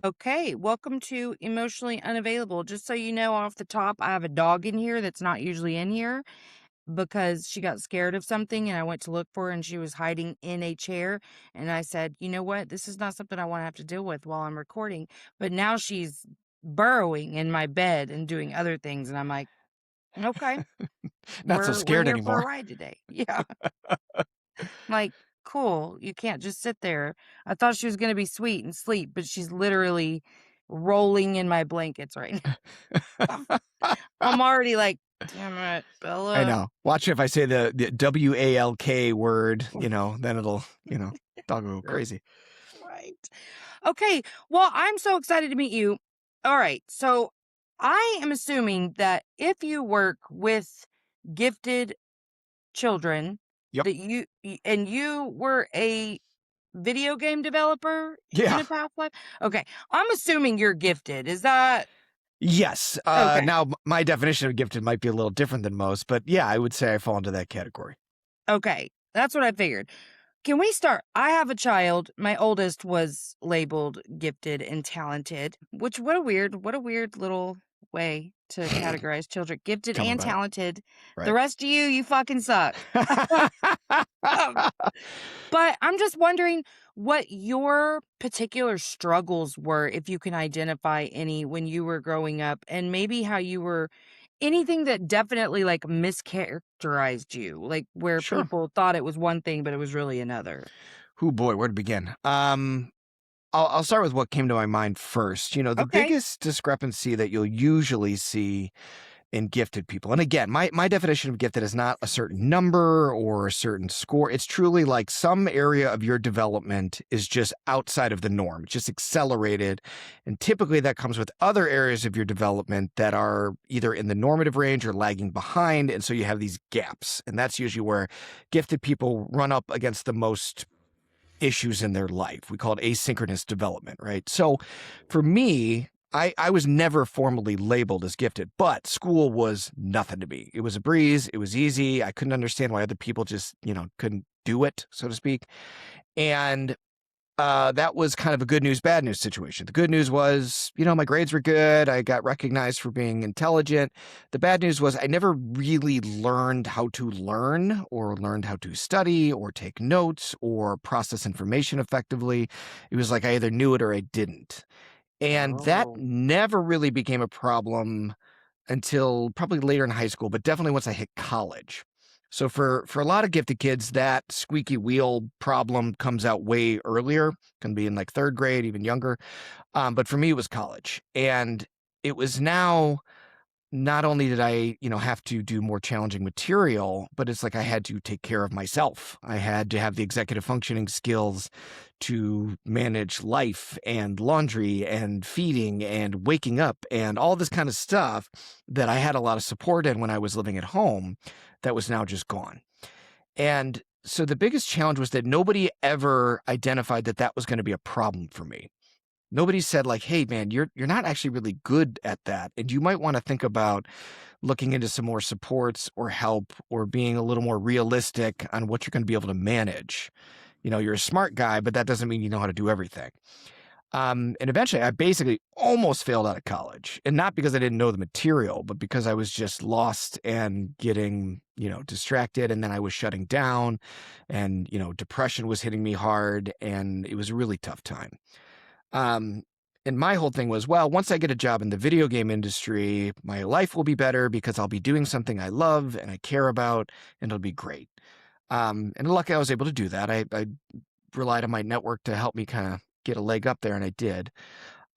Okay, welcome to Emotionally Unavailable. Just so you know, off the top, I have a dog in here that's not usually in here because she got scared of something and I went to look for her and she was hiding in a chair. And I said, you know what? This is not something I want to have to deal with while I'm recording. But now she's burrowing in my bed and doing other things. And I'm like, okay, Not so we're scared here for a anymore. ride today. Yeah. Like, cool. You can't just sit there. I thought she was gonna be sweet and sleep, but she's literally rolling in my blankets right now. I'm already like, damn it, I Bella. know. Watch if I say the WALK word, then it'll, dog will go You're crazy. right. Okay. Well, I'm so excited to meet you. All right. So I am assuming that if you work with gifted children, Yep. that and you were a video game developer in Yeah. a past life? Okay. I'm assuming you're gifted. Is that Yes. okay? Now, my definition of gifted might be a little different than most, but yeah, I would say I fall into that category. Okay. That's what I figured. Can we start? I have a child. My oldest was labeled gifted and talented, which what a weird little way to categorize children. Gifted Tell me and about it. talented. The Right. rest of you fucking suck. Um, But I'm just wondering what your particular struggles were, if you can identify any when you were growing up, and maybe how you were anything that definitely like mischaracterized you, like where Sure. people thought it was one thing, but it was really another. Oh boy, where to begin? I'll start with what came to my mind first. The Okay. biggest discrepancy that you'll usually see in gifted people. And again, my definition of gifted is not a certain number or a certain score. It's truly like some area of your development is just outside of the norm, just accelerated. And typically that comes with other areas of your development that are either in the normative range or lagging behind. And so you have these gaps. And that's usually where gifted people run up against the most issues in their life. We call it asynchronous development, right? So for me, I was never formally labeled as gifted, but school was nothing to me. It was a breeze. It was easy. I couldn't understand why other people just, couldn't do it, so to speak. And that was kind of a good news, bad news situation. The good news was, my grades were good. I got recognized for being intelligent. The bad news was I never really learned how to learn or learned how to study or take notes or process information effectively. It was like I either knew it or I didn't. And that Oh. never really became a problem until probably later in high school, but definitely once I hit college. So for a lot of gifted kids, that squeaky wheel problem comes out way earlier, can be in like third grade, even younger. But for me, it was college, and it was now not only did I, have to do more challenging material, but it's like I had to take care of myself. I had to have the executive functioning skills to manage life and laundry and feeding and waking up and all this kind of stuff that I had a lot of support in when I was living at home that was now just gone. And so the biggest challenge was that nobody ever identified that that was going to be a problem for me. Nobody said like, "Hey man, you're not actually really good at that, and you might want to think about looking into some more supports or help or being a little more realistic on what you're going to be able to manage. You're a smart guy, but that doesn't mean you know how to do everything." And eventually, I basically almost failed out of college, and not because I didn't know the material, but because I was just lost and getting, distracted, and then I was shutting down, and depression was hitting me hard, and it was a really tough time. Um, and my whole thing was, well, once I get a job in the video game industry, my life will be better because I'll be doing something I love and I care about, and it'll be great. And luckily, I was able to do that. I relied on my network to help me kind of get a leg up there, and I did.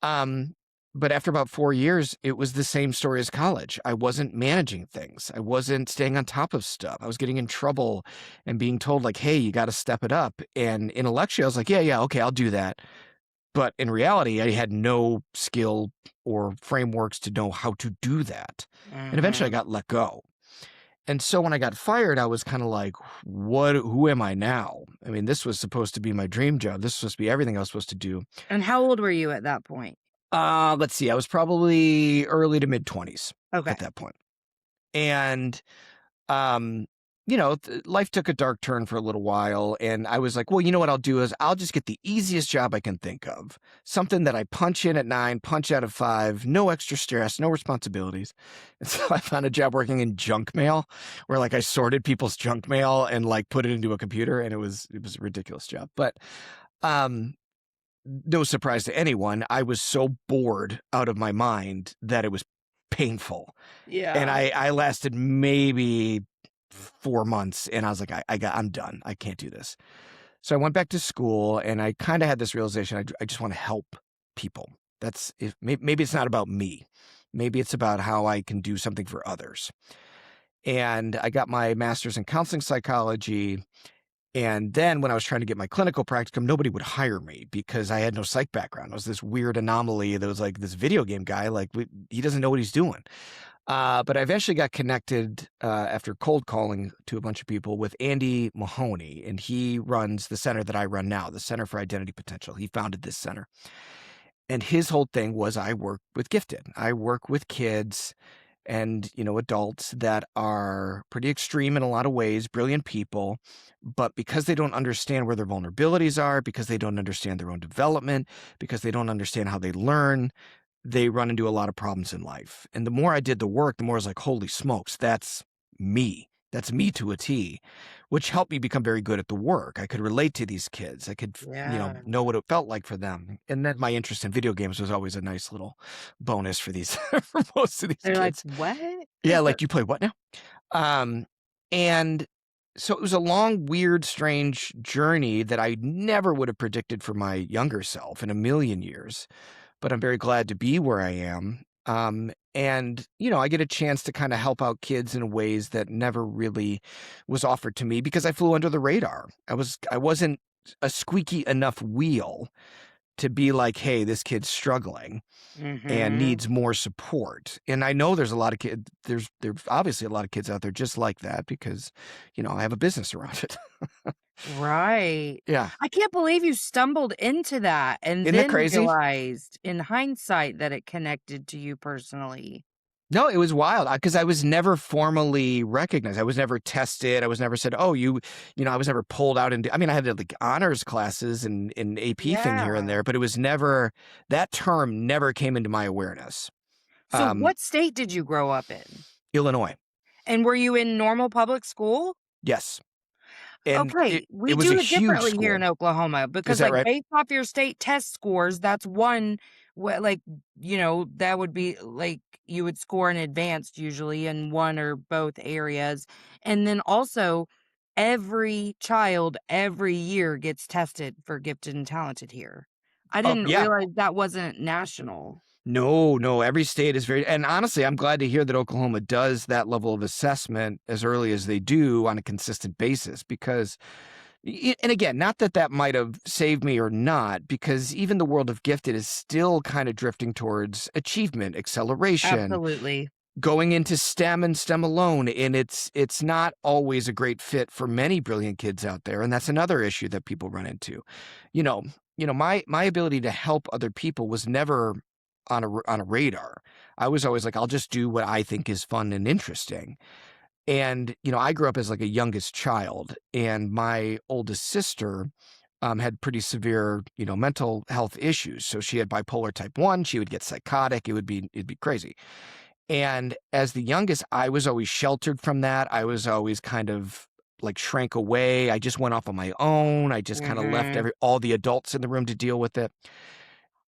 Um, but after about 4 years, it was the same story as college. I wasn't managing things. I wasn't staying on top of stuff. I was getting in trouble and being told, like, hey, you got to step it up. And intellectually, I was like, yeah, okay, I'll do that. But in reality, I had no skill or frameworks to know how to do that. And eventually I Mhm. got let go. And so when I got fired, I was kind of like, who am I now? I mean, this was supposed to be my dream job. This was supposed to be everything I was supposed to do. And how old were you at that point? Let's see, I was probably early to mid 20s Okay. at that point. And um life took a dark turn for a little while, and I was like, well, you know what I'll do is I'll just get the easiest job I can think of. Something that I punch in at 9, punch out at 5, no extra stress, no responsibilities. And so I found a job working in junk mail where like I sorted people's junk mail and like put it into a computer, and it was a ridiculous job. But um no surprise to anyone, I was so bored out of my mind that it was painful. And Yeah. I lasted maybe 4 months, and I was like, I'm done. I can't do this." So I went back to school, and I kinda had this realization, I just wanna help people. That's if maybe it's not about me. Maybe it's about how I can do something for others. And I got my master's in counseling psychology, and then when I was trying to get my clinical practicum, nobody would hire me because I had no psych background. I was this weird anomaly that was like this video game guy, like, he doesn't know what he's doing. But I eventually got connected after cold calling to a bunch of people with Andy Mahoney, and he runs the center that I run now, the Center for Identity Potential. He founded this center. And his whole thing was I work with gifted. I work with kids and, adults that are pretty extreme in a lot of ways, brilliant people, but because they don't understand where their vulnerabilities are, because they don't understand their own development, because they don't understand how they learn, they run into a lot of problems in life. And the more I did the work, the more I was like, holy smokes, that's me. That's me to a T, which helped me become very good at the work. I could relate to these kids. I could, Yeah. know what it felt like for them. And then my interest in video games was always a nice little bonus for these, for most of these They're like, kids. "What?" Yeah, like you play what now? Um, and so it was a long, weird, strange journey that I never would have predicted for my younger self in a million years, but I'm very glad to be where I am. And, I get a chance to kind of help out kids in ways that never really was offered to me because I flew under the radar. I wasn't a squeaky enough wheel to be like, hey, this kid's struggling and Mhm. needs more support. And I know there's a lot of kids, there's obviously a lot of kids out there just like that because, I have a business around it. Right. Yeah. I can't believe you stumbled into that and Isn't that then crazy? realized in hindsight that it connected to you personally. No, it was wild because I was never formally recognized. I was never tested. I was never said, "Oh, I was never pulled out I mean, I had like honors classes and AP thing here and Yeah. there, but it was never that term never came into my awareness. So Um, what state did you grow up in? Illinois. And were you in normal public school? Yes. And it Okay, it we was a do it huge differently here school. in Oklahoma Is because, that like, right? based off your state test scores, that's one like, that would be like you would score in advanced usually in one or both areas. And then also, every child every year gets tested for gifted and talented here. I Oh, didn't yeah. realize that wasn't national. No, no, every state is very and honestly, I'm glad to hear that Oklahoma does that level of assessment as early as they do on a consistent basis because and again, not that that might have saved me or not, because even the world of gifted is still kind of drifting towards achievement, acceleration, Absolutely. going into STEM and STEM alone, and it's not always a great fit for many brilliant kids out there, and that's another issue that people run into. You know, my ability to help other people was never on a radar. I was always like, I'll just do what I think is fun and interesting. And, I grew up as like a youngest child, and my oldest sister had pretty severe, mental health issues. So she had bipolar type 1. She would get psychotic. It'd be crazy. And as the youngest, I was always sheltered from that. I was always kind of like shrank away. I just went off on my own. I just kind of left Mhm. all the adults in the room to deal with it.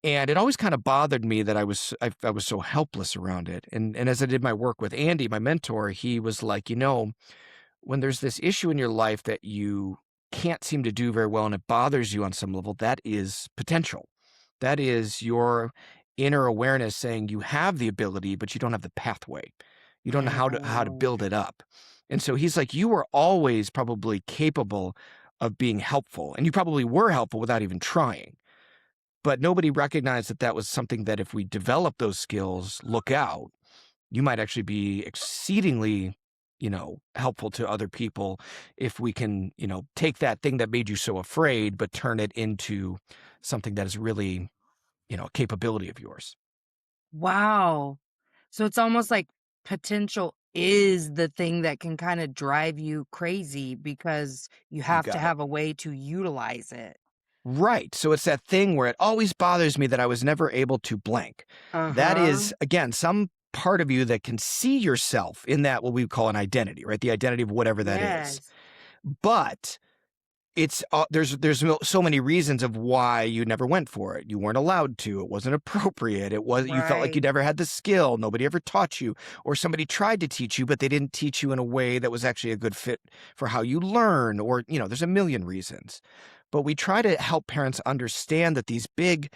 And it always kind of bothered me that I was so helpless around it. And as I did my work with Andy, my mentor, he was like, when there's this issue in your life that you can't seem to do very well and it bothers you on some level, that is potential. That is your inner awareness saying you have the ability, but you don't have the pathway. You don't know how to build Mhm. it up. And so he's like, you were always probably capable of being helpful, and you probably were helpful without even trying. But nobody recognized that that was something that if we develop those skills, look out, you might actually be exceedingly, helpful to other people if we can, take that thing that made you so afraid, but turn it into something that is really, a capability of yours. Wow. So it's almost like potential is the thing that can kinda drive you crazy because you You have to got it. have a way to utilize it. Right. So it's that thing where it always bothers me that I was never able to blank. That Uh-huh. is, again, some part of you that can see yourself in that what we call an identity, right? The identity of whatever that is. Yes. But it's so many reasons of why you never went for it. You weren't allowed to. It wasn't appropriate. It was you felt like you Right. never had the skill. Nobody ever taught you, or somebody tried to teach you, but they didn't teach you in a way that was actually a good fit for how you learn. Or there's a million reasons. But we try to help parents understand that these big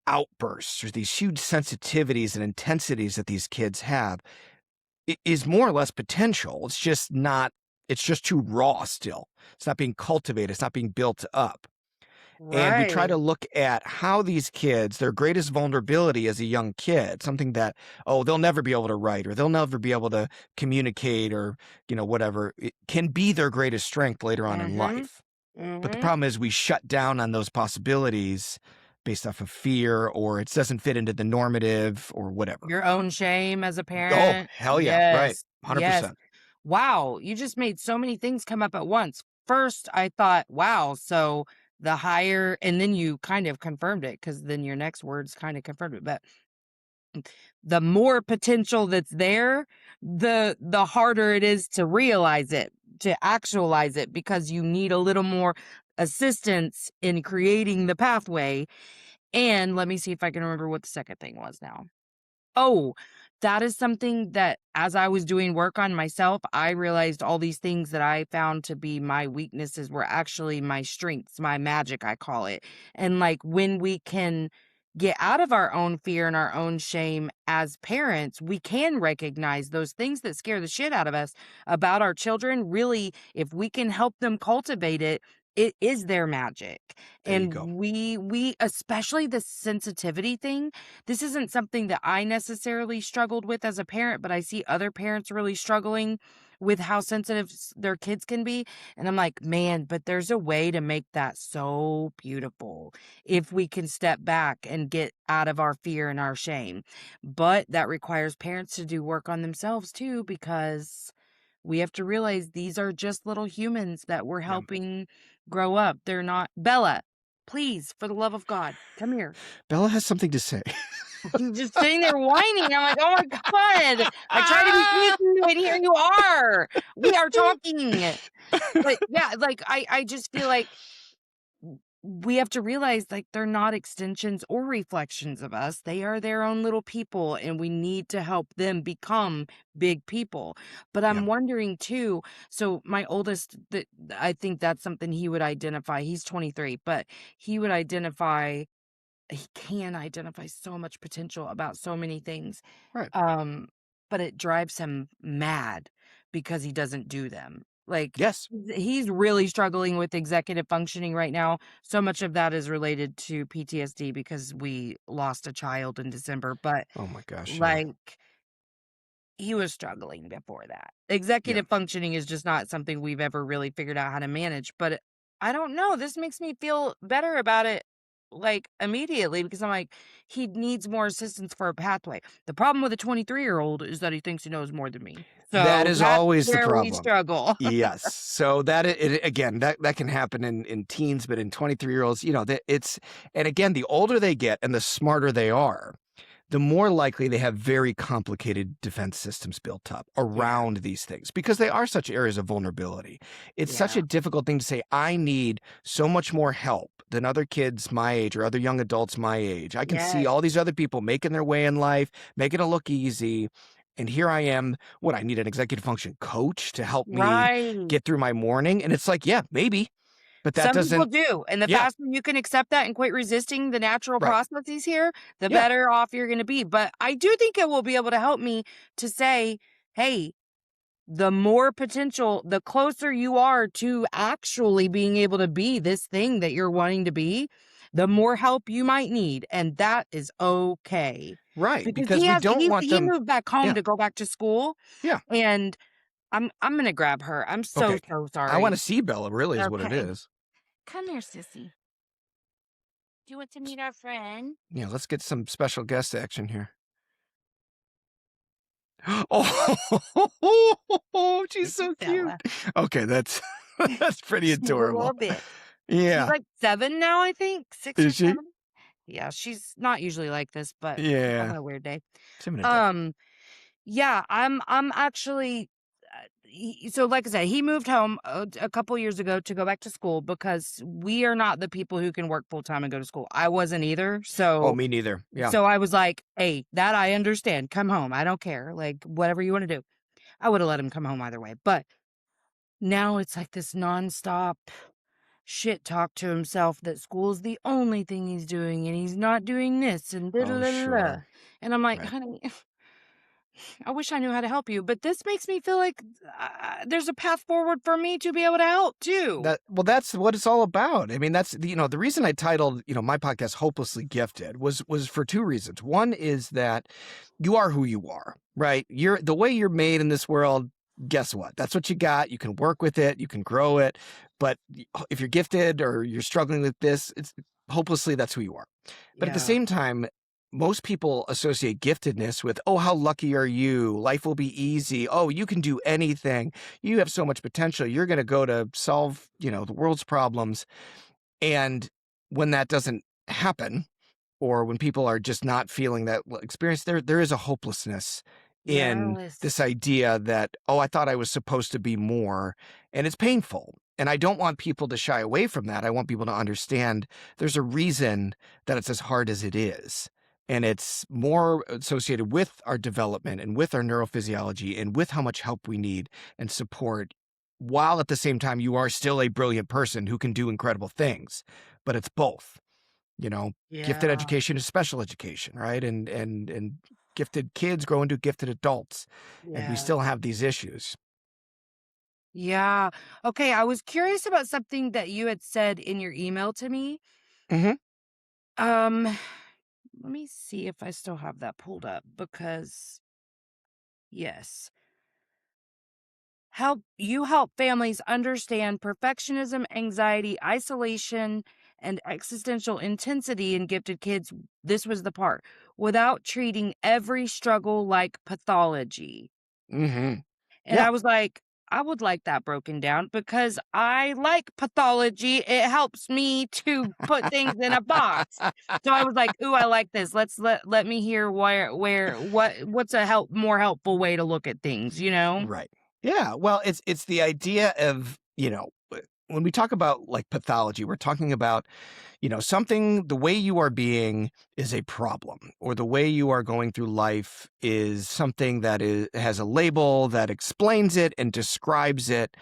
outbursts or these huge sensitivities and intensities that these kids have is more or less potential. It's just not. It's just too raw still. It's not being cultivated. It's not being built up. And we try to Right. look at how these kids, their greatest vulnerability as a young kid, something that, oh, they'll never be able to write or they'll never be able to communicate or, whatever, it can be their greatest strength later on in Mhm. life. But the Mhm. problem is we shut down on those possibilities based off of fear or it doesn't fit into the normative or whatever. Your own shame as a Oh, parent. hell yeah. Right. Yes. Yes. 100%. Wow, you just made so many things come up at once. First, I thought, wow, so the higher and then you kind of confirmed it because then your next words kind of confirmed it. But the more potential that's there, the harder it is to realize it, to actualize it because you need a little more assistance in creating the pathway. And let me see if I can remember what the second thing was now. Oh, that is something that as I was doing work on myself, I realized all these things that I found to be my weaknesses were actually my strengths, my magic, I call it. And like when we can get out of our own fear and our own shame as parents, we can recognize those things that scare the shit out of us about our children. Really, if we can help them cultivate it, it is their magic. There you And go. we especially the sensitivity thing, this isn't something that I necessarily struggled with as a parent, but I see other parents really struggling with how sensitive their kids can be. And I'm like, man, but there's a way to make that so beautiful if we can step back and get out of our fear and our shame. But that requires parents to do work on themselves too, because we have to realize these are just little humans that we're Yeah. helping grow up. They're not Bella. Please, for the love of God, come here. Bella has something to say. You're just sitting there whining. I'm like, "Oh my god." I try to be sweet to you, and here you are. We are talking. But, yeah, like, I just feel like we have to realize, like, they're not extensions or reflections of us. They are their own little people, and we need to help them become big people. But Yeah. I'm wondering too, so my oldest, that I think that's something he would identify. He's 23, but he would identify he can identify so much potential about so many things, Right. um, but it drives him mad because he doesn't do them. Like, Yes. he's really struggling with executive functioning right now. So much of that is related to PTSD because we lost a child in December, but, Oh my gosh. Yeah. like, he was struggling before that. Yeah. Executive functioning is just not something we've ever really figured out how to manage, but I don't know, this makes me feel better about it, like, immediately because I'm like, he needs more assistance for a pathway. The problem with a 23-year-old is that he thinks he knows more than me. That So is that's always the where we problem. struggle. Yes. So that again, that can happen in teens, but in 23-year-olds, that it's and again, the older they get and the smarter they are, the more likely they have very complicated defense systems built up Yeah, around these things because they are such areas of vulnerability. It's such yeah. a difficult thing to say, I need so much more help than other kids my age or other young adults my age. I can see Yes. all these other people making their way in life, making it look easy. And here I am. What, I need an executive function coach to help me Right. get through my morning. And it's like, yeah, maybe, but that Some people doesn't, do, and the yeah, faster you can accept that and quit resisting the natural right. processes here, the Yeah, better off you're gonna be, but I do think it will be able to help me to say, "Hey, the more potential the closer you are to actually being able to be this thing that you're wanting to be, the more help you might need, and that is okay." right. Because Because we don't want he them. moved back home Yeah, to go back to school, yeah. and I'm gonna grab her. I'm so, Okay. so I wanna sorry. see Bella, really is what it Okay. is. Come here, sissy. Do you want to meet our friend? Yeah, let's get some special guest action here. Oh, she's It's a so cute. fella. Okay, that's that's pretty She's a little adorable. bit. She's Yeah. like 7 now, I think, 6 or Is she? 7. Yeah, she's not usually like this, but she's Yeah. having a weird day. She's having a day. Um, yeah, I'm actually so like I said, he moved home a couple years ago to go back to school because we are not the people who can work full time and go to school. I wasn't either. Oh, So me neither. Yeah. I was like, "Hey, that I understand. Come home. I don't care. Like whatever you want to do." I would have let him come home either way. But now it's like this nonstop shit talk to himself that school's the only thing he's doing and he's not doing this and da da Oh, da da da. sure. And I'm like, Right. honey, I wish I knew how to help you, but this makes me feel like there's a path forward for me to be able to help too. That's what it's all about. I mean, that's the reason I titled, my podcast Hopelessly Gifted was for two reasons. One is that you are who you are, right? You're the way you're made in this world. Guess what? That's what you got. You can work with it, you can grow it. But if you're gifted or you're struggling with this, it's hopelessly that's who you are. But at the Yeah. same time, most people associate giftedness with, oh, how lucky are you? Life will be easy. Oh, you can do anything. You have so much potential. You're going to go to solve, the world's problems. And when that doesn't happen, or when people are just not feeling that experience, there is a hopelessness in this Yes. idea that, oh, I thought I was supposed to be more, and it's painful. And I don't want people to shy away from that. I want people to understand there's a reason that it's as hard as it is. And it's more associated with our development and with our neurophysiology and with how much help we need and support, while at the same time you are still a brilliant person who can do incredible things. But it's both. You know, Gifted Yeah. education is special education, right? And gifted kids grow into gifted adults, and we Yeah. still have these issues. Yeah. Okay, I was curious about something that you had said in your email to me. Mhm. Um, let me see if I still have that pulled up because yes. Help families understand perfectionism, anxiety, isolation, and existential intensity in gifted kids. This was the part without treating every struggle like pathology. Mhm. And Yeah. I was like, I would like that broken down because I like pathology. It helps me to put things in a box. So I was like, "Ooh, I like this. Let me hear what's a more helpful way to look at things, you know?" Right. Yeah, well, it's the idea of, when we talk about, like, pathology, we're talking about, something the way you are being is a problem, or the way you are going through life is something that has a label that explains it and describes it.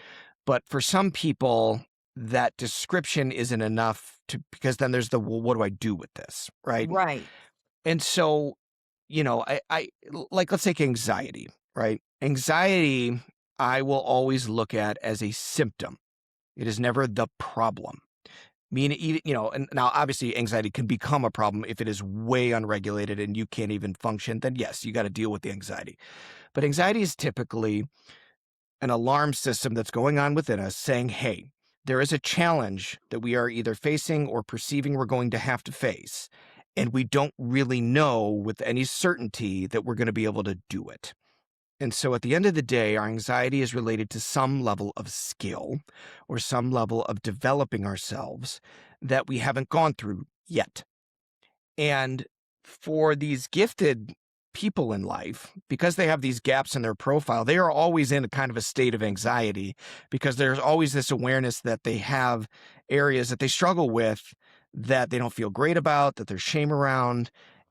But for some people, that description isn't enough because then there's well, what do I do with this? Right. Right. And so, like, let's take anxiety, right? Anxiety, I will always look at as a symptom. It is never the problem. Mean even and now obviously anxiety can become a problem if it is way unregulated and you can't even function, then yes, you gotta deal with the anxiety. But anxiety is typically an alarm system that's going on within us saying, "Hey, there is a challenge that we are either facing or perceiving we're going to have to face, and we don't really know with any certainty that we're gonna be able to do it." And so at the end of the day, our anxiety is related to some level of skill or some level of developing ourselves that we haven't gone through yet. And for these gifted people in life, because they have these gaps in their profile, they are always in a kind of a state of anxiety because there's always this awareness that they have areas that they struggle with that they don't feel great about, that there's shame around.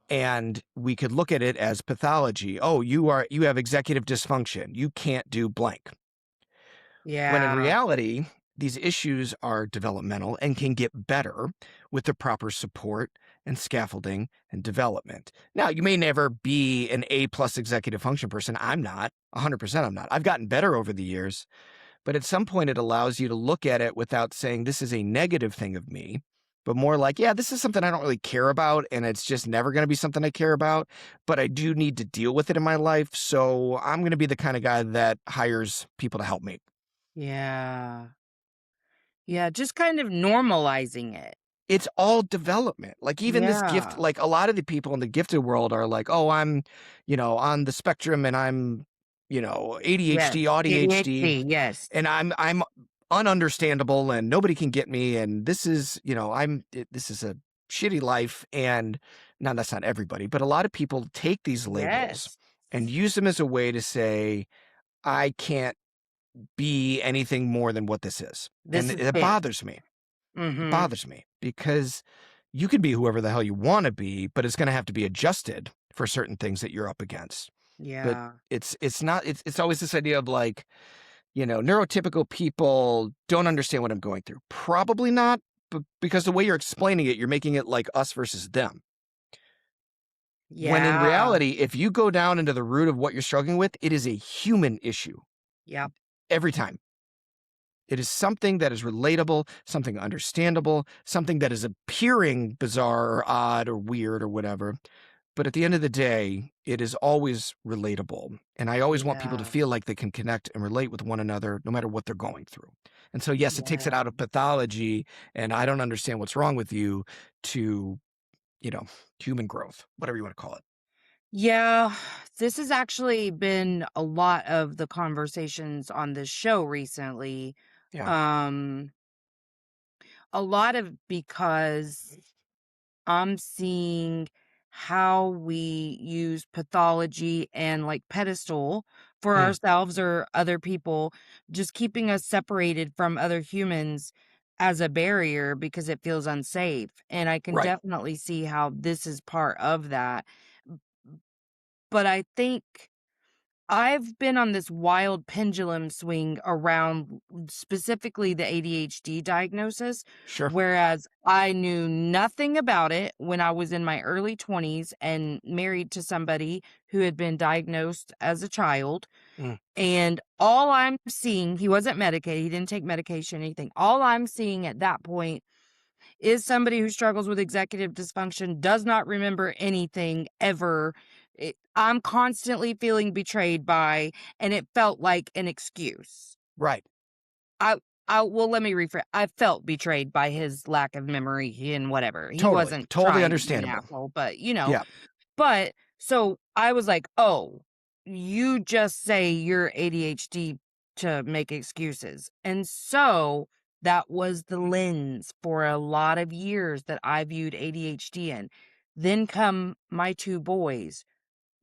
And we could look at it as pathology. Oh, you have executive dysfunction. You can't do blank. When in Yeah. reality, these issues are developmental and can get better with the proper support and scaffolding and development. Now, you may never be an A plus executive function person. I'm not. 100% I'm not. I've gotten better over the years, but at some point it allows you to look at it without saying this is a negative thing of me, but more like, yeah, this is something I don't really care about and it's just never going to be something I care about, but I do need to deal with it in my life. So I'm going to be the kind of guy that hires people to help me. Yeah. Yeah, just kind of normalizing it. It's all development. Like, even this gift, Yeah. like, a lot of the people in the gifted world are like, "Oh, I'm, on the spectrum and I'm, Yes. ADHD, ADHD, ADHD, yes. and I'm ununderstandable and nobody can get me, and this is, this is a shitty life." And now that's not everybody, but a lot of people take these labels Yes. and use them as a way to say, "I can't be anything more than what this is." This And is it it. bothers me. It Mhm. bothers me because you can be whoever the hell you wanna be, but it's gonna have to be adjusted for certain things that you're up against. But Yeah. it's not it's always this idea of like, neurotypical people don't understand what I'm going through. Probably not, but because the way you're explaining it, you're making it like us versus them. When in Yeah. reality, if you go down into the root of what you're struggling with, it is a human issue Yep. every time. It is something that is relatable, something understandable, something that is appearing bizarre or odd or weird or whatever. But at the end of the day, it is always relatable. And I always want people to Yeah. feel like they can connect and relate with one another no matter what they're going through. And so, yes, it takes it Yeah. out of pathology and I don't understand what's wrong with you to, you know, human growth, whatever you want to call it. Yeah, this has actually been a lot of the conversations on this show recently. Yeah. Um, a lot of because I'm seeing how we use pathology and like pedestal for Mm, ourselves or other people, just keeping us separated from other humans as a barrier because it feels unsafe. And I can right. definitely see how this is part of that. But I think I've been on this wild pendulum swing around specifically the ADHD diagnosis, Sure. whereas I knew nothing about it when I was in my early 20s and married to somebody who had been diagnosed as a child. Mm, And all I'm seeing, he wasn't medicated, he didn't take medication, anything. All I'm seeing at that point is somebody who struggles with executive dysfunction, does not remember anything ever. I'm constantly feeling betrayed by, and it felt like an excuse. right. I, well, let me rephrase. I felt betrayed by his lack of memory and whatever. He Totally. wasn't Totally trying to be an understandable. asshole, but Yeah. but so I was like, "Oh, you just say you're ADHD to make excuses." And so that was the lens for a lot of years that I viewed ADHD in. Then come my 2 boys,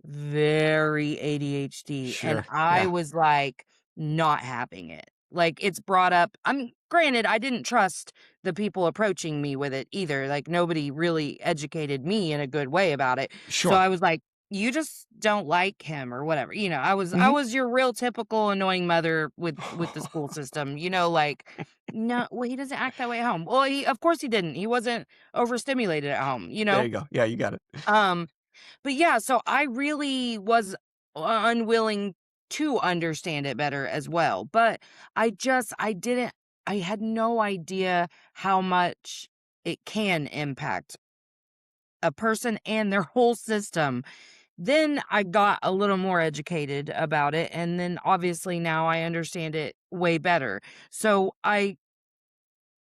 very ADHD, and Sure. I Yeah. was, like, not having it. Like, it's brought up, I mean, granted, I didn't trust the people approaching me with it either, like, nobody really educated me in a good way about it, so Sure. I was like, "You just don't like him," or whatever, I Mhm. was your real typical annoying mother with the school system, like, "No, well, he doesn't act that way at home." Well, he of course he didn't, he wasn't overstimulated at home, you There know? you go. Yeah, you got it. Um but yeah, so I really was unwilling to understand it better as well. But I didn't, I had no idea how much it can impact a person and their whole system. Then I got a little more educated about it. And then obviously now I understand it way better. So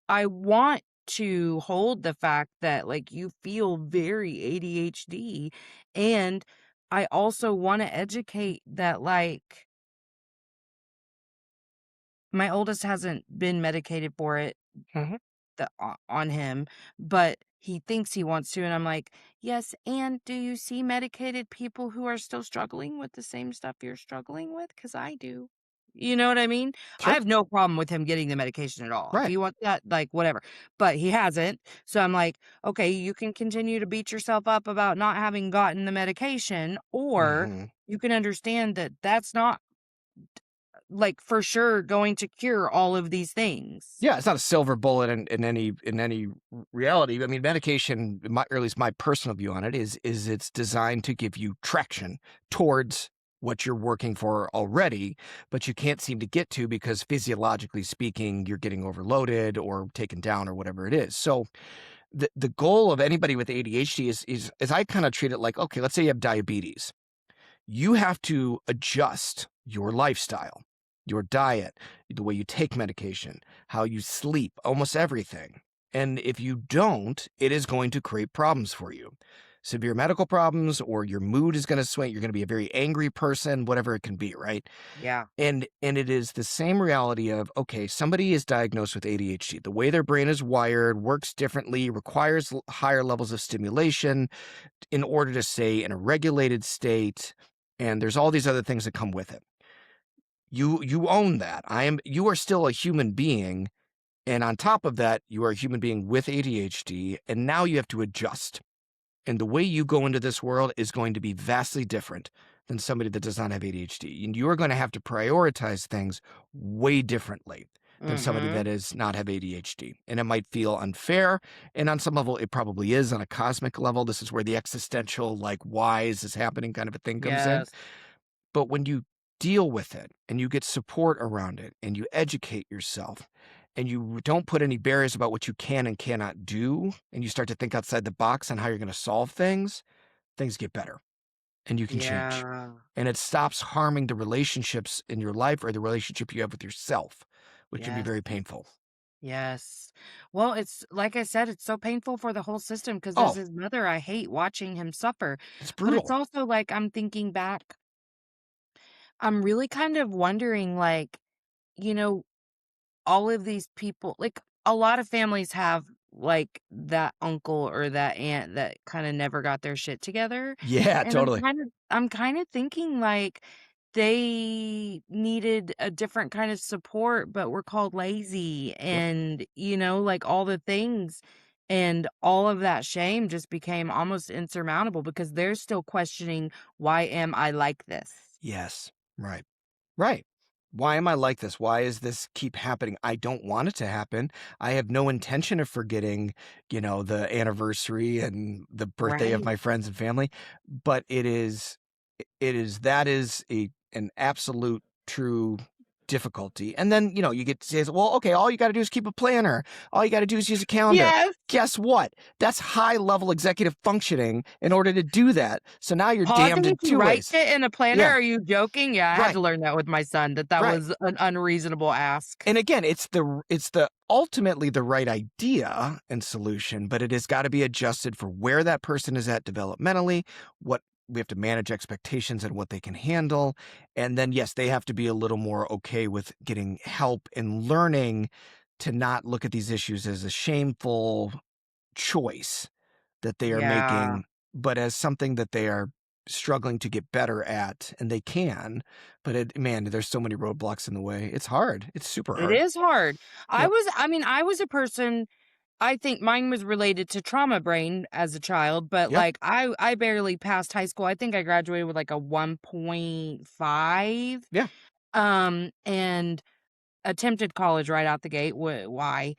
I want to hold the fact that, like, you feel very ADHD, and I also wanna educate that, like, my oldest hasn't been medicated for it, Mhm. on him, but he thinks he wants to, and I'm like, "Yes, and do you see medicated people who are still struggling with the same stuff you're struggling with? Because I do." You know what I mean? I Sure. have no problem with him getting the medication at all. If Right. he wants that, like, whatever, but he hasn't, so I'm like, "Okay, you can continue to beat yourself up about not having gotten the medication, or Mhm. you can understand that that's not, like, for sure going to cure all of these things." Yeah, it's not a silver bullet in any reality. I mean, medication, or at least my personal view on it, is it's designed to give you traction towards what you're working for already, but you can't seem to get to because physiologically speaking, you're getting overloaded or taken down or whatever it is. So the goal of anybody with ADHD is I kind of treat it like, okay, let's say you have diabetes. You have to adjust your lifestyle, your diet, the way you take medication, how you sleep, almost everything. And if you don't, it is going to create problems for you. Severe medical problems, or your mood is going to swing. You're going to be a very angry person, whatever it can be, right? Yeah. And it is the same reality of, okay, somebody is diagnosed with ADHD. The way their brain is wired works differently, requires higher levels of stimulation in order to stay in a regulated state, and there's all these other things that come with it. You own that. You are still a human being, and on top of that, you are a human being with ADHD, and now you have to adjust. And the way you go into this world is going to be vastly different than somebody that does not have ADHD. And you are going to have to prioritize things way differently than somebody that Mhm. does not have ADHD. And it might feel unfair. And on some level, it probably is on a cosmic level. This is where the existential, like, why is this happening kind of a thing comes in. Yes. But when you deal with it and you get support around it and you educate yourself and you don't put any barriers about what you can and cannot do, and you start to think outside the box on how you're going to solve things, things get better and you can change. Yeah. And it stops harming the relationships in your life or the relationship you have with yourself, which can be Yes. very painful. Yes. Well, it's like I said, it's so painful for the whole system because as Oh, his mother, I hate watching him suffer. it's But it's brutal. also like I'm thinking back, I'm really kind of wondering, like, you know, all of these people, like, a lot of families have like that uncle or that aunt that kind of never got their shit together. Yeah, And I'm totally. kind of I'm kind of thinking like they needed a different kind of support, but were called lazy Yep. and, like all the things. And all of that shame just became almost insurmountable because they're still questioning, why am I like this? Yes. Right. Right. Why am I like this? Why is this keep happening? I don't want it to happen. I have no intention of forgetting, the anniversary and the birthday of Right. my friends and family, but that is an absolute true difficulty. And then, you get to say, well, okay, all you got to do is keep a planner. All you got to do is use a calendar. Yes. Guess what? That's high level executive functioning in order to do that. So now you're damned Pausing in to two write ways. it in a planner? Yeah, Are you joking? Yeah, I had right, to learn that with my son, that right. was an unreasonable ask. And again, it's the ultimately the right idea and solution, but it has got to be adjusted for where that person is at developmentally, what we have to manage expectations and what they can handle. And then yes, they have to be a little more okay with getting help and learning to not look at these issues as a shameful choice that they are Yeah, making, but as something that they are struggling to get better at, and they can. But man, there's so many roadblocks in the way. It's hard. It's super it hard. is hard. Yep. I was a person. I think mine was related to trauma brain as a child, but, Yeah. like, I barely passed high school. I think I graduated with, like, a 1.5, Yeah. and attempted college right out the gate. Why?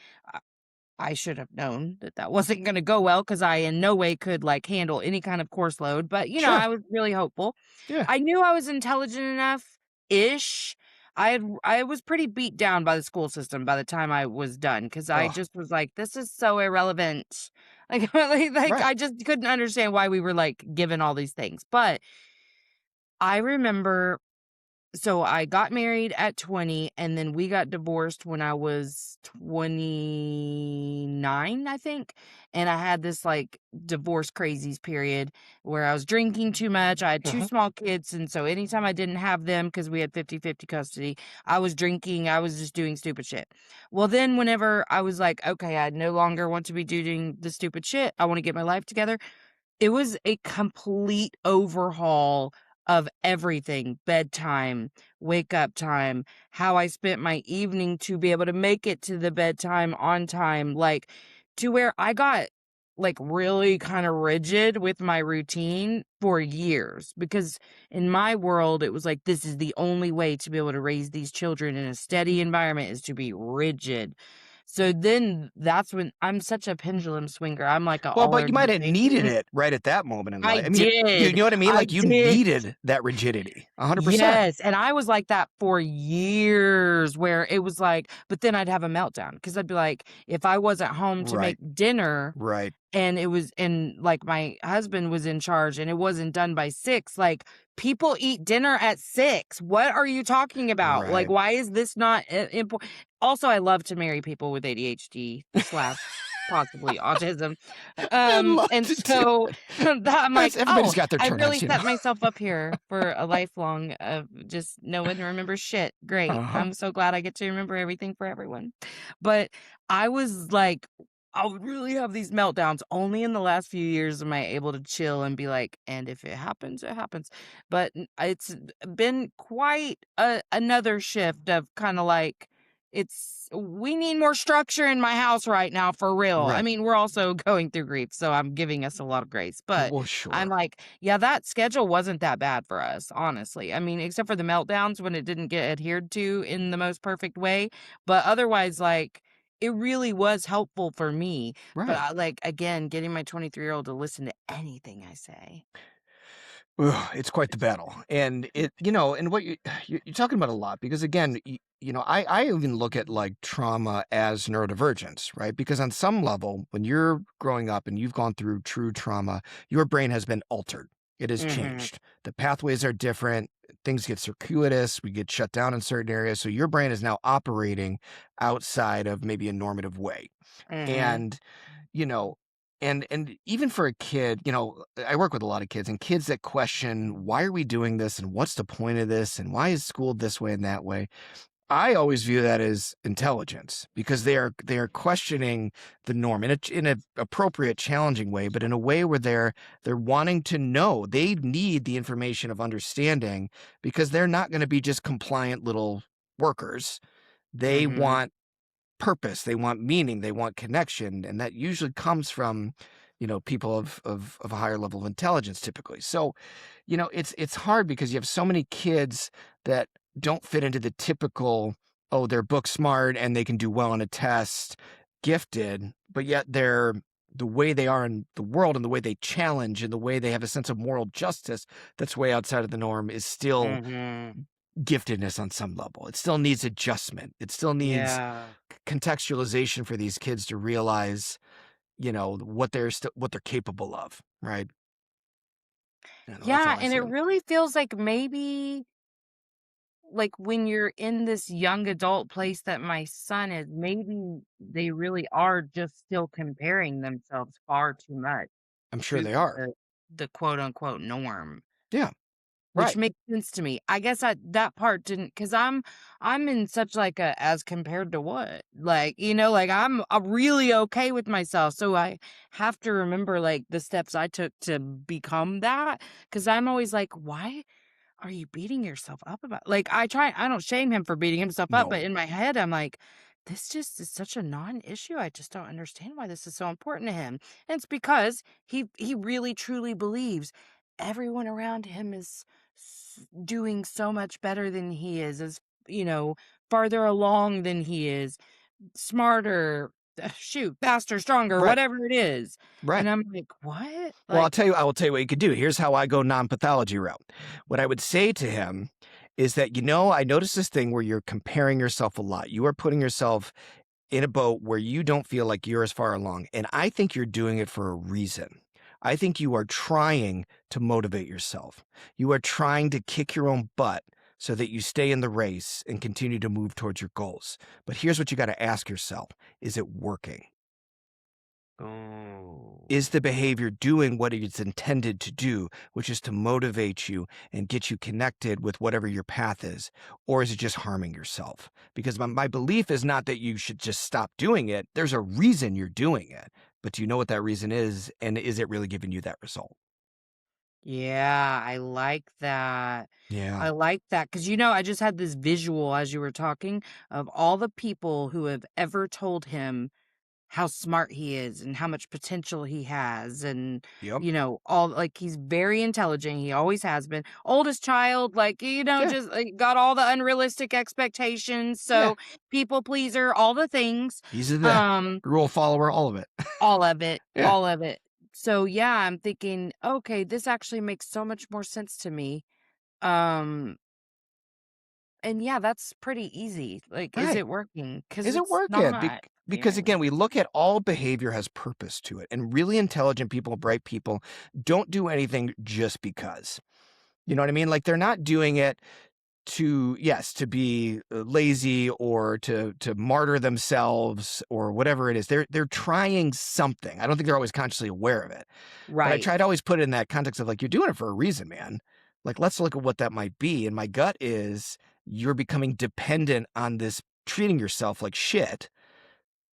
I should have known that that wasn't gonna go well because I in no way could, like, handle any kind of course load, but, Sure. I was really hopeful. Yeah. I knew I was intelligent enough-ish. I was pretty beat down by the school system by the time I was done because I Oh, just was like, "This is so irrelevant." Like, right. I just couldn't understand why we were, like, given all these things, but I remember so I got married at 20 and then we got divorced when I was 29, I think. And I had this like divorce crazies period where I was drinking too much. I had two Mhm. small kids. And so anytime I didn't have them because we had 50-50 custody, I was drinking. I was just doing stupid shit. Well, then whenever I was like, okay, I no longer want to be doing the stupid shit, I want to get my life together. It was a complete overhaul of everything: bedtime, wake up time, how I spent my evening to be able to make it to the bedtime on time, like, to where I got, like, really kinda rigid with my routine for years, because in my world, it was like, this is the only way to be able to raise these children in a steady environment is to be rigid. So then that's when I'm such a pendulum swinger. I'm like a Well, all but or you might have needed nothing. it right at that moment in I life. I mean, you did. know what I mean? I Like, you did. needed that rigidity. 100%. Yes, and I was like that for years where it was like but then I'd have a meltdown because 'cause I'd be like, if I wasn't home to make Right. dinner Right. and like my husband was in charge and it wasn't done by 6, like, people eat dinner at 6. What are you talking about? Like, Right. why is this not important? Also, I love to marry people with ADHD/. possibly autism. I'd love And to do so it. that I'm That's like, everybody's "Oh, got their I turn-ons, really you know? set myself up here for a lifelong of just no one remembers shit. Great. Uh-huh. I'm so glad I get to remember everything for everyone." But I was like, I would really have these meltdowns. Only in the last few years am I able to chill and be like, "And if it happens, it happens." But it's been quite another shift of kinda like, we need more structure in my house right now for real. I Right. mean, we're also going through grief, so I'm giving us a lot of grace, but Well, I'm sure. like, yeah, that schedule wasn't that bad for us, honestly. I mean, except for the meltdowns when it didn't get adhered to in the most perfect way, but otherwise, like, it really was helpful for me. But Right. I like, again, getting my 23-year-old to listen to anything I say. Ugh, it's quite the battle, and and what you're talking about a lot because again, I even look at like trauma as neurodivergence, right? Because on some level, when you're growing up and you've gone through true trauma, your brain has been altered. It has Mhm, changed. The pathways are different. Things get circuitous. We get shut down in certain areas. So your brain is now operating outside of maybe a normative way. mhm, And you know, and even for a kid, I work with a lot of kids and kids that question, why are we doing this and what's the point of this and why is school this way and that way? I always view that as intelligence because they are questioning the norm in a appropriate, challenging way, but in a way where they're wanting to know. They need the information of understanding because they're not going to be just compliant little workers. They mhm, want purpose, they want meaning, they want connection, and that usually comes from, people of a higher level of intelligence typically. So, it's hard because you have so many kids that don't fit into the typical, oh, they're book smart and they can do well on a test, gifted, but yet the way they are in the world and the way they challenge and the way they have a sense of moral justice that's way outside of the norm is still mhm. giftedness on some level. It still needs adjustment. It still needs Yeah. contextualization for these kids to realize, what they're capable of, right? That's Yeah, all I and it say. really feels like maybe like when you're in this young adult place that my son is, maybe they really are just still comparing themselves far too much I'm sure to they are. the quote unquote norm, Yeah, which right. makes sense to me. I guess that part didn't because I'm in such like a as compared to what? Like, like I'm really okay with myself. So I have to remember like the steps I took to become that. Cause I'm always like, why are you beating yourself up about I don't shame him for beating himself up, but No. in my head, I'm like, "This just is such a non-issue, I just don't understand why this is so important to him." And it's because he really truly believes everyone around him is doing so much better than he is, farther along than he is, smarter, shoot, faster, stronger, Right, whatever it is. right. And I'm like, "What?" Well, Like, I will tell you what you could do. Here's how I go non-pathology route. What I would say to him is that, I noticed this thing where you're comparing yourself a lot. You are putting yourself in a boat where you don't feel like you're as far along. And I think you're doing it for a reason. I think you are trying to motivate yourself. You are trying to kick your own butt so that you stay in the race and continue to move towards your goals. But here's what you got to ask yourself. Is it working? "Oh." Is the behavior doing what it's intended to do, which is to motivate you and get you connected with whatever your path is? Or is it just harming yourself? Because my belief is not that you should just stop doing it. There's a reason you're doing it. But do you know what that reason is? And is it really giving you that result? Yeah, I like that. Yeah. I like that because I just had this visual as you were talking of all the people who have ever told him how smart he is and how much potential he has and, Yep. all like, he's very intelligent, he always has been. Oldest child, like, Yeah. just, like, got all the unrealistic expectations, Yeah. so people pleaser, all the things. He's the Um rule follower, all of it. all of it, Yeah. all of it. So, yeah, I'm thinking, "Okay, this actually makes so much more sense to me." Um, and yeah, that's pretty easy. Like, is Right. it working? Because Is it it's working? not, Because again, apparently. we look at all behavior has purpose to it, and really intelligent people, bright people don't do anything just because. You know what I mean? Like they're not doing it. to yes, to be lazy or to martyr themselves or whatever it is. They're trying something. I don't think they're always consciously aware of it. But I try to Right. always put it in that context of like, you're doing it for a reason, man. Like, let's look at what that might be. And my gut is you're becoming dependent on this treating yourself like shit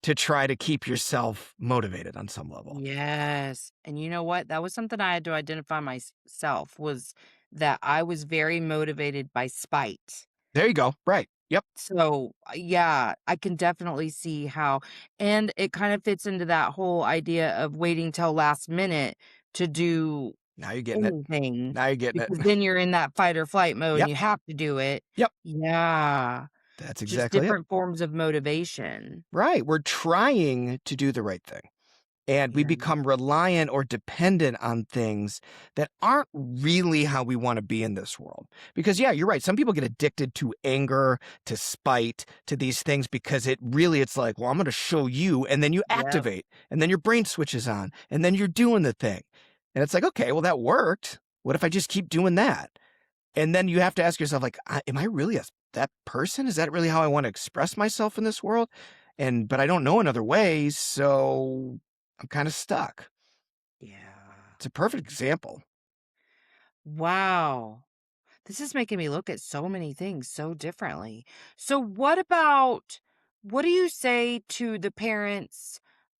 to try to keep yourself motivated on some level. Yes. And you know what? That was something I had to identify myself was that I was very motivated by spite. There you go. Right. Yep. So, yeah, I can definitely see how and it kind of fits into that whole idea of waiting till last minute to do Now you're getting it. anything Now you're getting it. because then you're in that fight or flight mode and Yep. you have to do it. Yep. Yeah. That's Just exactly it. different forms of motivation. Right. We're trying to do the right thing. And we Yeah. become reliant or dependent on things that aren't really how we want to be in this world. Because, yeah, you're right. Some people get addicted to anger, to spite, to these things because it's like, well, I'm going to show you. And then you Yep. activate, and then your brain switches on, and then you're doing the thing. And it's like, okay, well, that worked. What if I just keep doing that? And then you have to ask yourself, like, am I really that person? Is that really how I want to express myself in this world? But I don't know another way, so I'm kind of stuck. Yeah. It's a perfect example. Wow. This is making me look at so many things so differently. So what do you say to the parents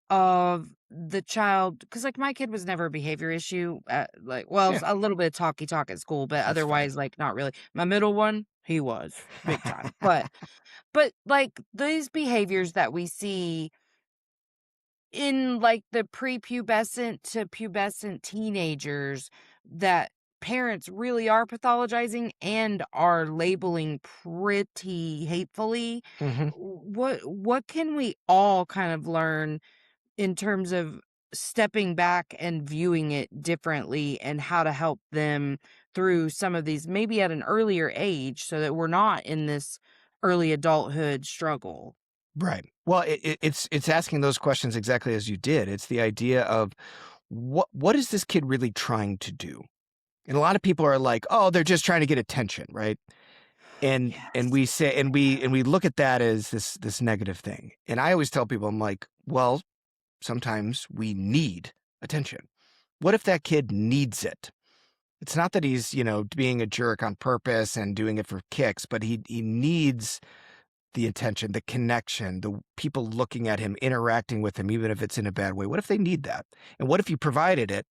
of the child? Because like my kid was never a behavior issue. Yeah, A little bit of talky talk at school, but that's fine. otherwise, like not really. My middle one, he was big time. But like these behaviors that we see in, like, the prepubescent to pubescent teenagers that parents really are pathologizing and are labeling pretty hatefully, hmm what can we all kind of learn in terms of stepping back and viewing it differently and how to help them through some of these maybe at an earlier age so that we're not in this early adulthood struggle? Right. Well, it's asking those questions exactly as you did. It's the idea of what is this kid really trying to do? And a lot of people are like, oh, they're just trying to get attention, right? And Yes. we say and we look at that as this negative thing. And I always tell people, I'm like, well, sometimes we need attention. What if that kid needs it? It's not that he's, being a jerk on purpose and doing it for kicks, but he needs the attention, the connection, the people looking at him, interacting with him, even if it's in a bad way. What if they need that? And what if you provided it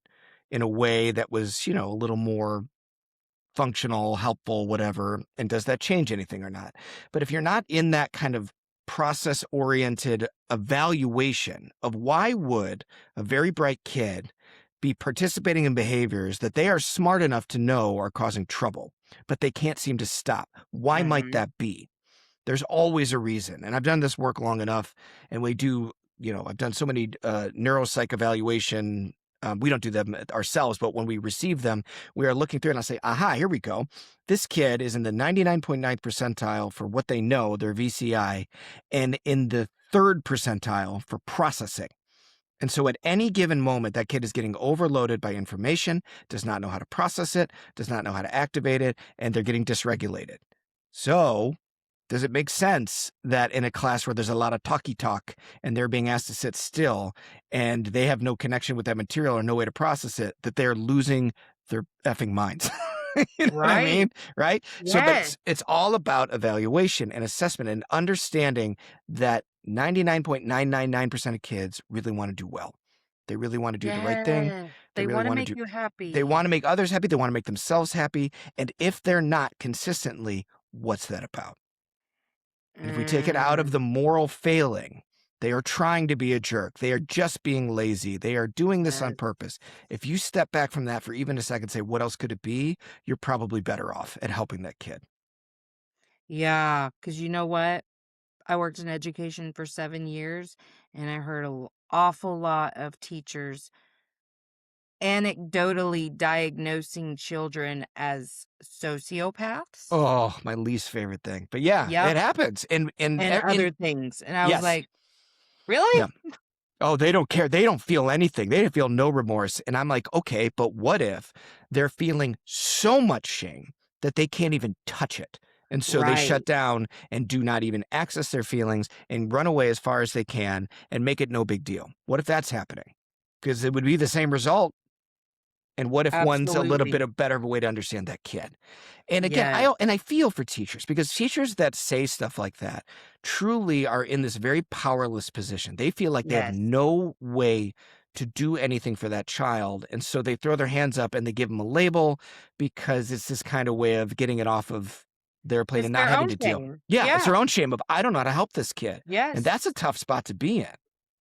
in a way that was, a little more functional, helpful, whatever? And does that change anything or not? But if you're not in that kind of process oriented evaluation of why would a very bright kid be participating in behaviors that they are smart enough to know are causing trouble, but they can't seem to stop. Why might Mhm. that be? There's always a reason. And I've done this work long enough, and I've done so many neuropsych evaluation. We don't do them ourselves, but when we receive them, we are looking through and I'll say, aha, here we go. This kid is in the 99.9th percentile for what they know, their VCI, and in the third percentile for processing. And so at any given moment, that kid is getting overloaded by information, does not know how to process it, does not know how to activate it, and they're getting dysregulated. So does it make sense that in a class where there's a lot of talky talk and they're being asked to sit still and they have no connection with that material or no way to process it, that they're losing their effing minds? You know what I Right. mean? Right? So, but Yes. it's all about evaluation and assessment and understanding that 99.999% of kids really want to do well. They really want to do the right thing. Yes. They They really wanna want to make do, you they want happy. to make others happy. They want to make themselves happy. And if they're not consistently, what's that about? And if we take it out of the Mm, moral failing, they are trying to be a jerk. They are just being lazy. They are doing this on yes. purpose. If you step back from that for even a second, say, what else could it be? You're probably better off at helping that kid. Yeah, because you know what? I worked in education for 7 years, and I heard an awful lot of teachers anecdotally diagnosing children as sociopaths. Oh, my least favorite thing. But yeah, Yep, it happens. and other things, and I was yes. like, "Really?" Yeah. Oh, they don't care. They don't feel anything. They feel no remorse. And I'm like, okay, but what if they're feeling so much shame that they can't even touch it? And so they shut Right. down and do not even access their feelings and run away as far as they can and make it no big deal. What if that's happening? Because it would be the same result. And what if one's a little bit Absolutely. of better of a way to understand that kid? And again, Yes. I feel for teachers because teachers that say stuff like that truly are in this very powerless position. They feel like they have Yes. no way to do anything for that child, and so they throw their hands up and they give them a label because it's this kind of way of getting it off of their plate It's and not their having own to deal. shame. Yeah, it's Yeah. their own shame of I don't know how to help this kid, and that's Yes. a tough spot to be in.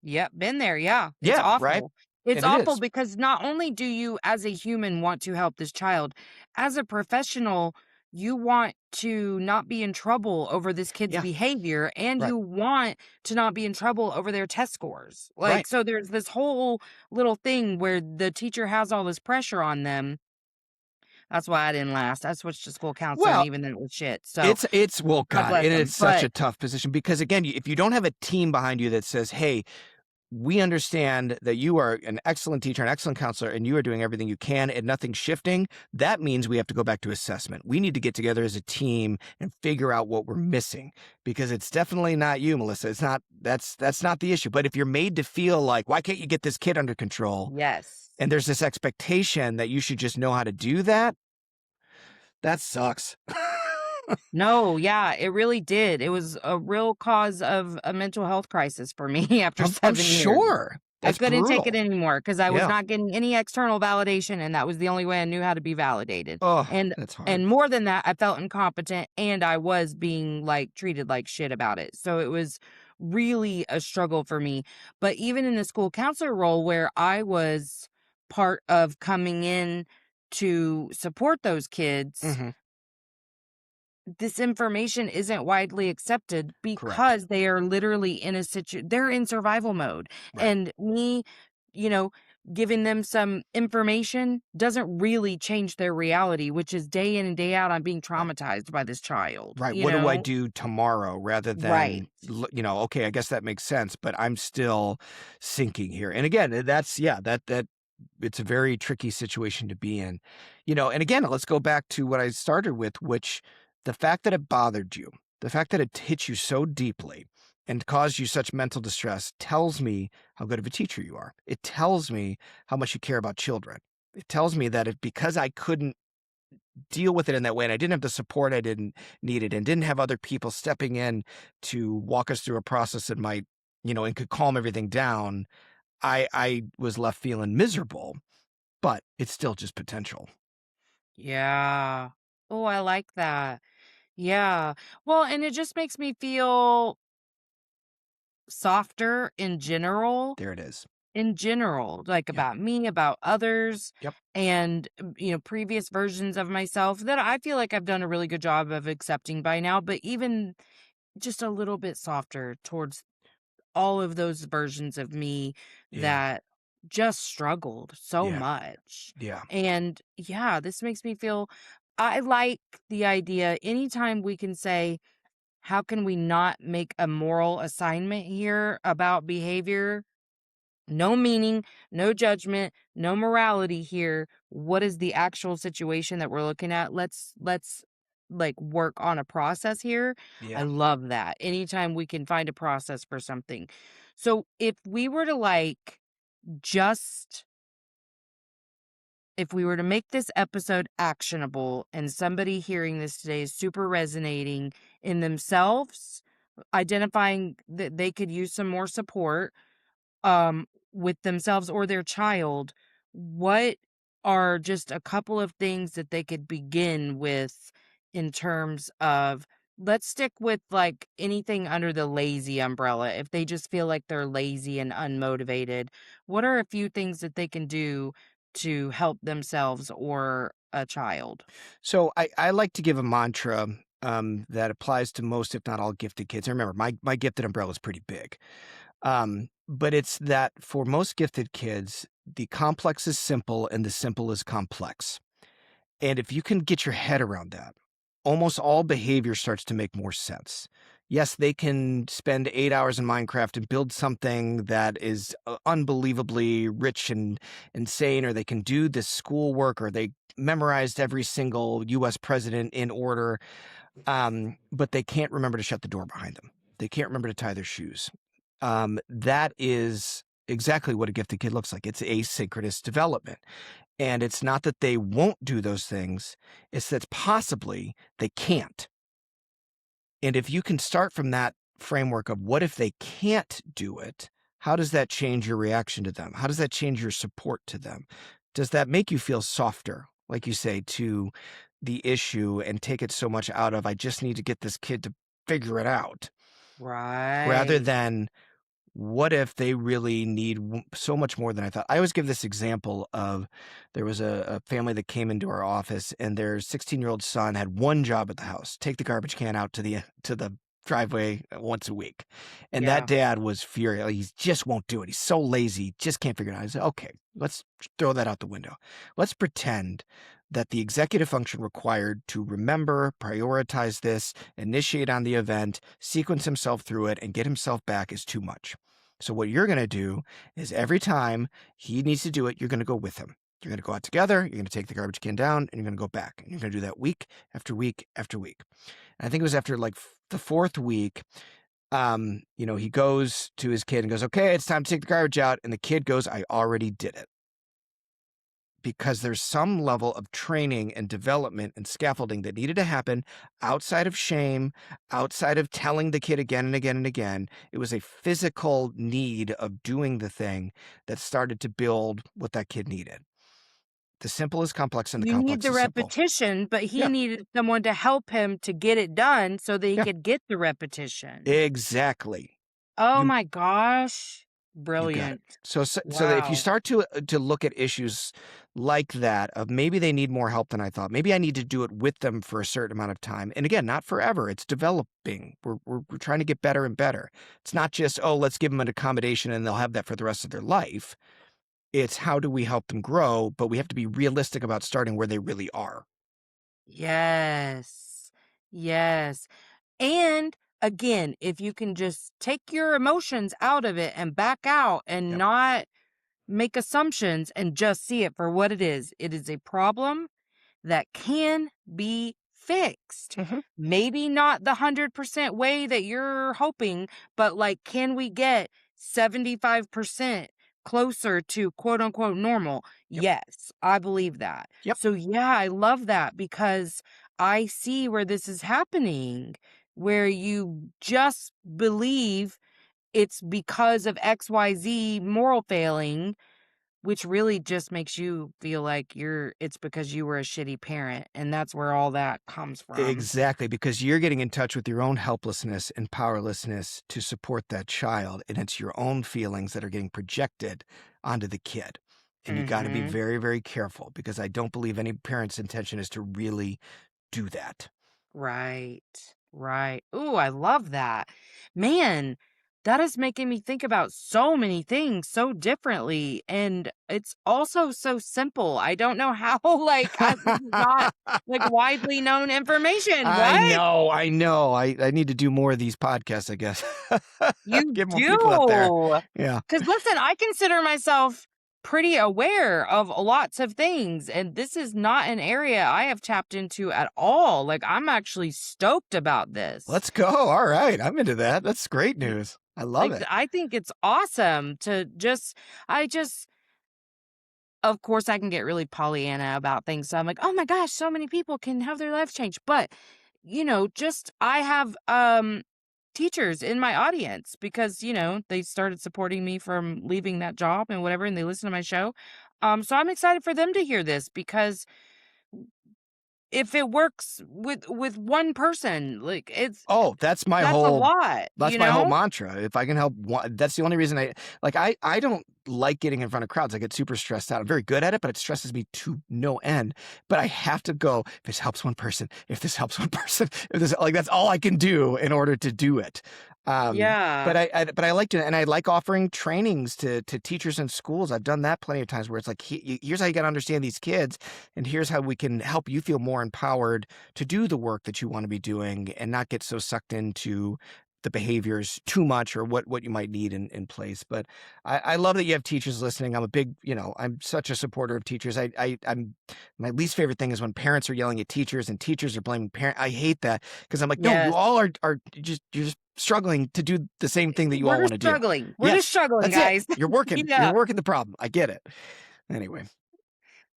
Yep, been there, yeah. It's Yeah, right. awful. It's And it awful is. because not only do you as a human want to help this child, as a professional, you want to not be in trouble over this kid's Yeah, behavior and right, you want to not be in trouble over their test scores. right. Like, so there's this whole little thing where the teacher has all this pressure on them. That's why I didn't last. I switched to school counseling Well, even though it was shit. So it's well, God God, bless and them. it's such But a tough position because again, if you don't have a team behind you that says, "Hey, we understand that you are an excellent teacher, an excellent counselor, and you are doing everything you can and nothing's shifting," that means we have to go back to assessment. We need to get together as a team and figure out what we're missing because it's definitely not you, Melissa. It's not that's not the issue. But if you're made to feel like, why can't you get this kid under control? yes. And there's this expectation that you should just know how to do that, that sucks. No, yeah, it really did. It was a real cause of a mental health crisis for me after I'm 7 years. sure. I That's couldn't take it brutal. anymore because I was Yeah. not getting any external validation, and that was the only way I knew how to be validated. Oh, And that's hard. and more than that, I felt incompetent and I was being, like, treated like shit about it. So it was really a struggle for me. But even in the school counselor role where I was part of coming in to support those kids, Mhm. this information isn't widely accepted Correct. because they are literally in a they're in survival mode. Right. And me, you know, giving them some information doesn't really change their reality, which is day in and day out, I'm being Right. traumatized by this child, Right. you What do I know? do tomorrow rather Right. than, okay, I guess that makes sense, but I'm still sinking here. And again, that's, yeah, that it's a very tricky situation to be in. And again, let's go back to what I started with, which the fact that it bothered you, the fact that it hit you so deeply and caused you such mental distress tells me how good of a teacher you are. It tells me how much you care about children. It tells me that if because I couldn't deal with it in that way, and I didn't have the support I didn't needed and didn't have other people stepping in to walk us through a process that might, and could calm everything down, I was left feeling miserable, but it's still just potential. Yeah. Oh, I like that. Yeah. Well, and it just makes me feel softer in general. There it is. Like Yeah. about me, about others, Yep. and, previous versions of myself that I feel like I've done a really good job of accepting by now, but even just a little bit softer towards all of those versions of me Yeah. that just struggled so Yeah. much. Yeah. And yeah, this makes me feel I like the idea anytime we can say, how can we not make a moral assignment here about behavior? No meaning, no judgment, no morality here. What is the actual situation that we're looking at? Let's like work on a process here. I Yeah. love that. Anytime we can find a process for something. So if we were to just if we were to make this episode actionable and somebody hearing this today is super resonating in themselves, identifying that they could use some more support with themselves or their child, what are just a couple of things that they could begin with in terms of let's stick with like anything under the lazy umbrella. If they just feel like they're lazy and unmotivated, what are a few things that they can do to help themselves or a child? So I like to give a mantra that applies to most, if not all, gifted kids. And remember, my gifted umbrella is pretty big. But it's that for most gifted kids, the complex is simple and the simple is complex. And if you can get your head around that, almost all behavior starts to make more sense. Yes, they can spend 8 hours in Minecraft and build something that is unbelievably rich and insane, or they can do this schoolwork, or they memorized every single US president in order. but they can't remember to shut the door behind them. They can't remember to tie their shoes. That is exactly what a gifted kid looks like. It's asynchronous development. And it's not that they won't do those things, it's that possibly they can't. And if you can start from that framework of what if they can't do it, how does that change your reaction to them? How does that change your support to them? Does that make you feel softer, like you say, to the issue and take it so much out of, I just need to get this kid to figure it out, rather Right. than what if they really need so much more than I thought? I always give this example of there was a family that came into our office, and their 16-year-old son had one job at the house: take the garbage can out to the driveway once a week. And that Yeah. dad was furious. He just won't do it. He's so lazy, just can't figure it out. I said, okay, let's throw that out the window. Let's pretend that the executive function required to remember, prioritize this, initiate on the event, sequence himself through it, and get himself back is too much. So what you're going to do is every time he needs to do it, you're going to go with him. You're going to go out together, you're going to take the garbage can down, and you're going to go back. And you're going to do that week after week after week. And I think it was after like the fourth week, he goes to his kid and goes, okay, it's time to take the garbage out. And the kid goes, I already did it. Because there's some level of training and development and scaffolding that needed to happen outside of shame, outside of telling the kid again and again and again. It was a physical need of doing the thing that started to build what that kid needed. The simple is complex and the You need complex the is simple. repetition, but he Yeah. needed someone to help him to get it done so that he Yeah. could get the repetition. Exactly. Oh You my gosh. You got it. Brilliant. So that if you Wow. start to look at issues like that of maybe they need more help than I thought, maybe I need to do it with them for a certain amount of time. And again, not forever. It's developing. We're trying to get better and better. It's not just, oh, let's give them an accommodation and they'll have that for the rest of their life. It's how do we help them grow, but we have to be realistic about starting where they really are. Yes. Yes. And again, if you can just take your emotions out of it and back out and Yep. not make assumptions and just see it for what it is. It is a problem that can be fixed. Mhm. Maybe not the 100% way that you're hoping, but like, can we get 75% closer to quote unquote normal? Yep. Yes, I believe that. Yep. So, yeah, I love that because I see where this is happening, where you just believe it's because of XYZ moral failing, which really just makes you feel like it's because you were a shitty parent, and that's where all that comes from. Exactly, because you're getting in touch with your own helplessness and powerlessness to support that child, and it's your own feelings that are getting projected onto the kid. And you got to be Mhm. very, very careful because I don't believe any parent's intention is to really do that. Right. Right. Ooh, I love that. Man, that is making me think about so many things so differently, and it's also so simple. I don't know how, this is not, like, widely known information. I What? know, I know. I need to do more of these podcasts, I guess. You Get more people out there. do. Yeah. Because listen, I consider myself pretty aware of lots of things, and this is not an area I have tapped into at all. Like, I'm actually stoked about this. Let's go. All right. I'm into that. That's great Y- news. I love it. I think it's awesome to I just, of course, I can get really Pollyanna about things. So I'm like, oh my gosh, so many people can have their lives changed. But, just I have teachers in my audience because, they started supporting me from leaving that job and whatever, and they listen to my show. So I'm excited for them to hear this because if it works with one person, like Oh, that's a lot, that's my whole mantra. If I can help one, that's the only reason I don't like getting in front of crowds. I get super stressed out. I'm very good at it, but it stresses me to no end. But I have to go, if this helps one person, if this helps one person, if this like that's all I can do in order to do it. But Yeah. I like to, and I like offering trainings to teachers in schools. I've done that plenty of times where it's like, here's how you got to understand these kids, and here's how we can help you feel more empowered to do the work that you want to be doing and not get so sucked into the behaviors too much or what you might need in place. But I love that you have teachers listening. I'm a big, I'm such a supporter of teachers. I'm my least favorite thing is when parents are yelling at teachers and teachers are blaming parents. I hate that because I'm like, no, you Yes. all are just you're just struggling to do the same thing that you We're all want just to do. struggling. We're just Yes, struggling, that's it. guys. You're Yeah. working the problem. I get it. Anyway.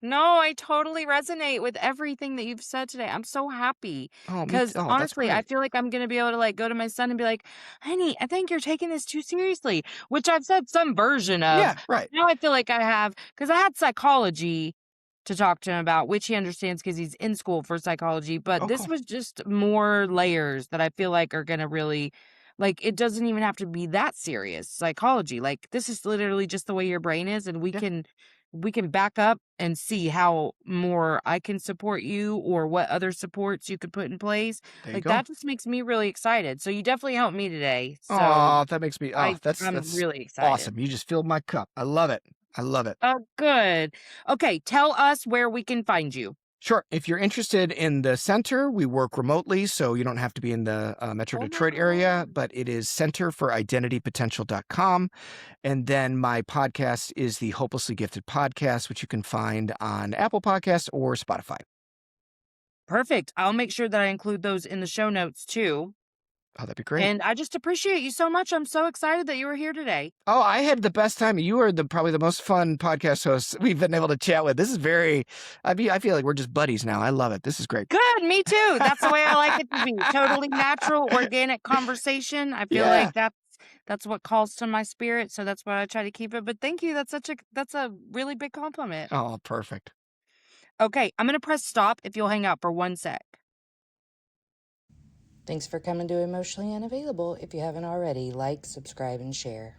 No, I totally resonate with everything that you've said today. I'm so happy Oh, me because oh, that's honestly, I great. feel like I'm going to be able to like go to my son and be like, honey, I think you're taking this too seriously, which I've said some version of. Yeah, right. Now I feel like I have, because I had psychology to talk to him about, which he understands because he's in school for psychology. But Oh, this cool. was just more layers that I feel like are going to really, like, it doesn't even have to be that serious psychology. Like, this is literally just the way your brain is. And Yeah, we can back up and see how more I can support you or what other supports you could put in place. there you Like go. that just makes me really excited. So you definitely helped me today. So Oh, that makes me I'm that's really excited. awesome. You just filled my cup. I love it. I love it. Oh, good. Okay, tell us where we can find you. Sure. If you're interested in the center, we work remotely, so you don't have to be in the Metro Oh Detroit no. area, but it is centerforidentitypotential.com. And then my podcast is the Hopelessly Gifted podcast, which you can find on Apple Podcasts or Spotify. Perfect. I'll make sure that I include those in the show notes too. Oh, that'd be great. And I just appreciate you so much. I'm so excited that you were here today. Oh, I had the best time. You are probably the most fun podcast hosts we've been able to chat with. This is very, I feel like we're just buddies now. I love it. This is great. Good, me too. That's the way I like it to be. Totally natural, organic conversation. I feel Yeah. like that's what calls to my spirit, so that's why I try to keep it. But thank you. That's a really big compliment. Oh, perfect. Okay, I'm gonna press stop if you'll hang out for 1 sec. Thanks for coming to Emotionally Unavailable. If you haven't already, like, subscribe, and share.